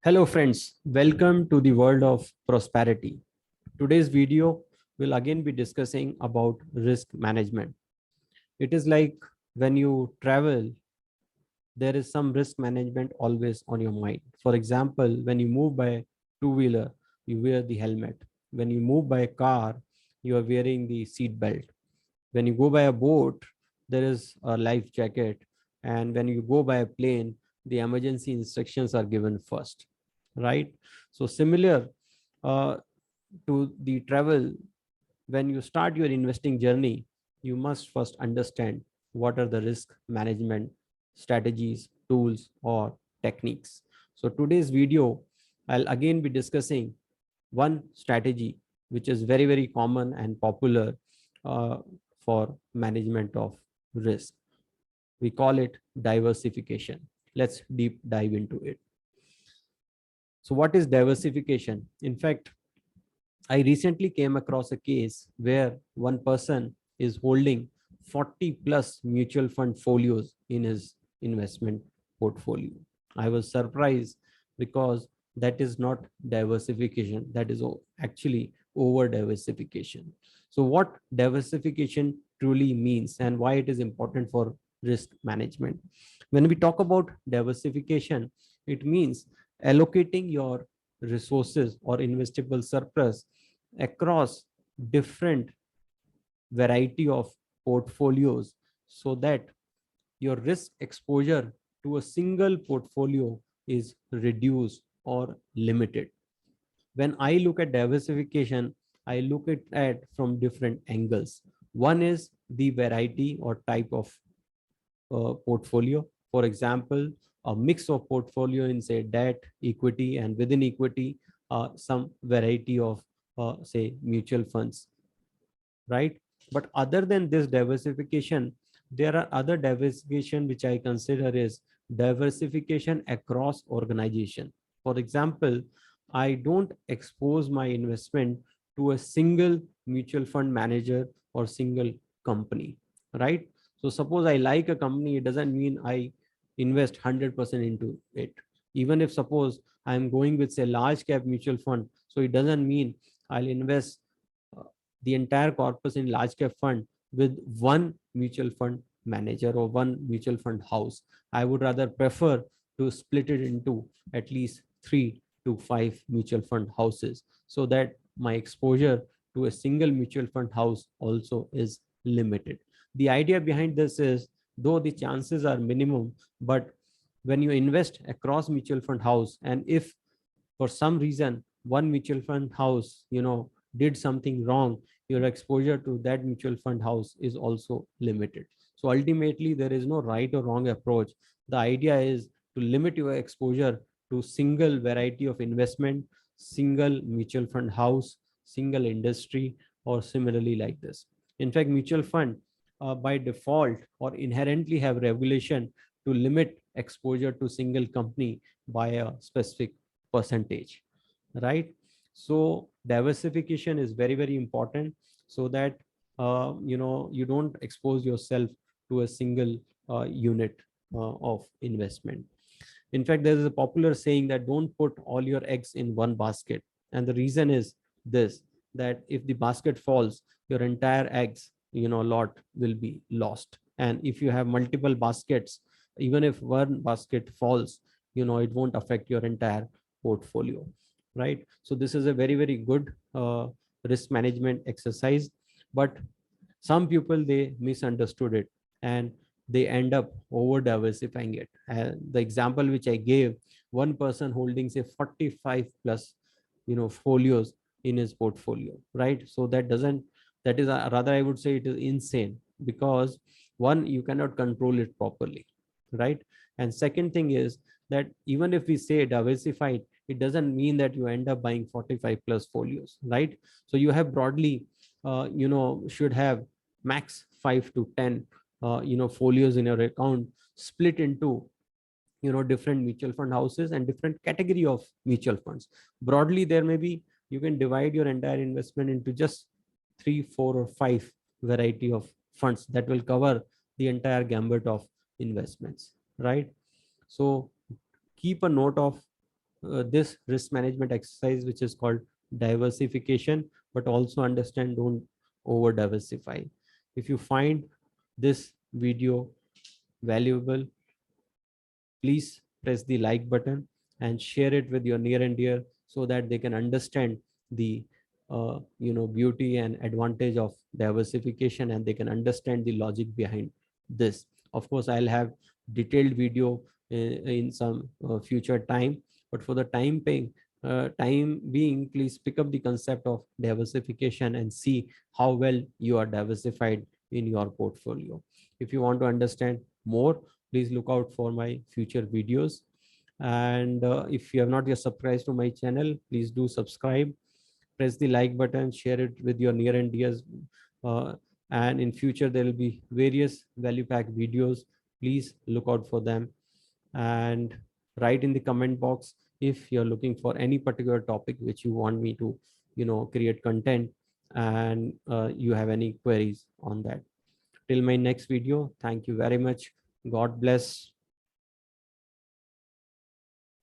Hello friends, welcome to the world of prosperity. Today's video will again be discussing about risk management. It is like when you travel, there is some risk management always on your mind. For example, when you move by two-wheeler, you wear the helmet. When you move by a car, you are wearing the seat belt. When you go by a boat, there is a life jacket. And when you go by a plane, the emergency instructions are given first, right? So similar uh, to the travel, when you start your investing journey, you must first understand what are the risk management strategies, tools, or techniques. So today's video, I'll again be discussing one strategy which is very, very common and popular uh, for management of risk. We call it diversification. Let's deep dive into it. So what is diversification? In fact, I recently came across a case where one person is holding 40 plus mutual fund folios in his investment portfolio. I was surprised because that is not diversification, that is actually over diversification. So what diversification truly means and why it is important for risk management. When we talk about diversification, it means allocating your resources or investable surplus across different variety of portfolios so that your risk exposure to a single portfolio is reduced or limited. When I look at diversification, I look at it from different angles. One is the variety or type of portfolio. For example, a mix of portfolio in say debt, equity, and within equity, some variety of say mutual funds, right? But other than this diversification, there are other diversification which I consider is diversification across organization. For example, I don't expose my investment to a single mutual fund manager or single company, right? So suppose I like a company, it doesn't mean I invest 100% into it. Even if suppose I'm going with say large cap mutual fund, so it doesn't mean I'll invest uh, the entire corpus in large cap fund with one mutual fund manager or one mutual fund house. I would rather prefer to split it into at least 3 to 5 mutual fund houses so that my exposure to a single mutual fund house also is limited. The idea behind this is, though the chances are minimum, but when you invest across mutual fund house, and if for some reason one mutual fund house did something wrong, your exposure to that mutual fund house is also limited. So ultimately there is no right or wrong approach. The idea is to limit your exposure to single variety of investment, single mutual fund house, single industry, or similarly like this. In fact, mutual fund by default or inherently have regulation to limit exposure to single company by a specific percentage, right? So diversification is very, very important so that you don't expose yourself to a single unit of investment. In fact, there is a popular saying that don't put all your eggs in one basket. And the reason is this, that if the basket falls, your entire eggs, lot will be lost. And if you have multiple baskets, even if one basket falls, it won't affect your entire portfolio, right? So this is a very, very good risk management exercise. But some people, they misunderstood it and they end up over diversifying it. The example which I gave, one person holding say 45 plus folios in his portfolio, right? So that is rather I would say it is insane, because one, you cannot control it properly, right? And second thing is that even if we say diversified, it doesn't mean that you end up buying 45 plus folios, right? So you have broadly should have max 5 to 10 folios in your account, split into different mutual fund houses and different category of mutual funds. Broadly, there may be, you can divide your entire investment into just 3, 4, or 5 variety of funds that will cover the entire gambit of investments, right? So keep a note of this risk management exercise, which is called diversification, but also understand, don't over diversify. If you find this video valuable, please press the like button and share it with your near and dear, so that they can understand the beauty and advantage of diversification, and they can understand the logic behind this. Of course, I'll have detailed video in some future time, but for the time being, please pick up the concept of diversification and see how well you are diversified in your portfolio. If you want to understand more, please look out for my future videos. And if you have not yet subscribed to my channel, please do subscribe, press the like button, share it with your near and dears. uh, and in future there will be various value pack videos. Please look out for them, and write in the comment box if you're looking for any particular topic which you want me to create content, and you have any queries on that. Till my next video, thank you very much. God bless.